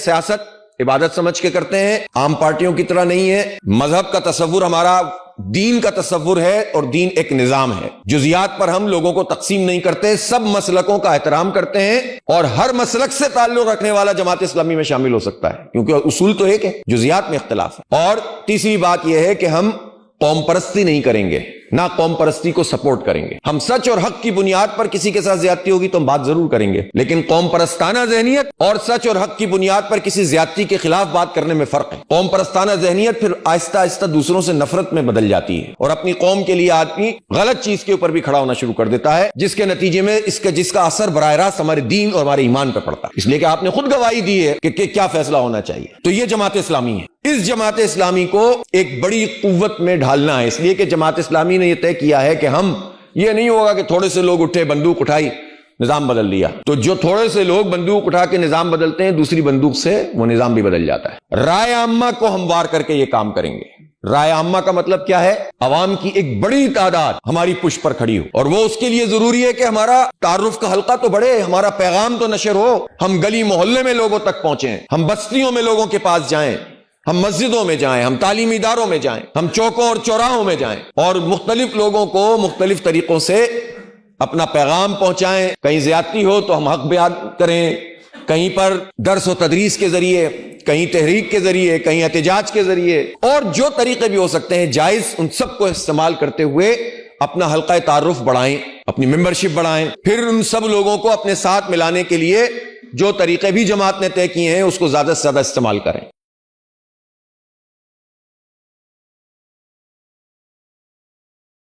سیاست عبادت سمجھ کے کرتے ہیں، عام پارٹیوں کی طرح نہیں ہے۔ مذہب کا تصور ہمارا دین کا تصور ہے، اور دین ایک نظام ہے۔ جزیات پر ہم لوگوں کو تقسیم نہیں کرتے، سب مسلکوں کا احترام کرتے ہیں، اور ہر مسلک سے تعلق رکھنے والا جماعت اسلامی میں شامل ہو سکتا ہے، کیونکہ اصول تو ایک ہے، جزیات میں اختلاف ہے۔ اور تیسری بات یہ ہے کہ ہم قوم پرستی نہیں کریں گے، نہ قوم پرستی کو سپورٹ کریں گے۔ ہم سچ اور حق کی بنیاد پر کسی کے ساتھ زیادتی ہوگی تو ہم بات ضرور کریں گے، لیکن قوم پرستانہ ذہنیت اور سچ اور حق کی بنیاد پر کسی زیادتی کے خلاف بات کرنے میں فرق ہے۔ قوم پرستانہ ذہنیت پھر آہستہ آہستہ دوسروں سے نفرت میں بدل جاتی ہے، اور اپنی قوم کے لیے آدمی غلط چیز کے اوپر بھی کھڑا ہونا شروع کر دیتا ہے، جس کے نتیجے میں جس کا اثر براہ راست ہمارے دین اور ہمارے ایمان پہ پڑتا ہے۔ اس لیے کہ آپ نے خود گواہی دی ہے کہ کیا فیصلہ ہونا چاہیے۔ تو یہ جماعت اسلامی ہے۔ اس جماعت اسلامی کو ایک بڑی قوت میں ڈھالنا ہے، اس لیے کہ جماعت اسلامی نے یہ طے کیا ہے کہ ہم یہ نہیں ہوگا کہ تھوڑے سے لوگ اٹھے، بندوق اٹھائی، نظام بدل دیا۔ تو جو تھوڑے سے لوگ بندوق اٹھا کے نظام بدلتے ہیں، دوسری بندوق سے وہ نظام بھی بدل جاتا ہے۔ رائے عامہ کو ہموار کر کے یہ کام کریں گے۔ رائے عامہ کا مطلب کیا ہے؟ عوام کی ایک بڑی تعداد ہماری پشت پر کھڑی ہو، اور وہ اس کے لیے ضروری ہے کہ ہمارا تعارف کا حلقہ تو بڑھے، ہمارا پیغام تو نشر ہو، ہم گلی محلے میں لوگوں تک پہنچیں، ہم بستیوں میں لوگوں کے پاس جائیں، ہم مسجدوں میں جائیں، ہم تعلیمی اداروں میں جائیں، ہم چوکوں اور چوراہوں میں جائیں، اور مختلف لوگوں کو مختلف طریقوں سے اپنا پیغام پہنچائیں۔ کہیں زیادتی ہو تو ہم حق بیان کریں، کہیں پر درس و تدریس کے ذریعے، کہیں تحریک کے ذریعے، کہیں احتجاج کے ذریعے، اور جو طریقے بھی ہو سکتے ہیں جائز، ان سب کو استعمال کرتے ہوئے اپنا حلقہ تعارف بڑھائیں، اپنی ممبرشپ بڑھائیں۔ پھر ان سب لوگوں کو اپنے ساتھ ملانے کے لیے جو طریقے بھی جماعت نے طے کیے ہیں اس کو زیادہ سے زیادہ استعمال کریں۔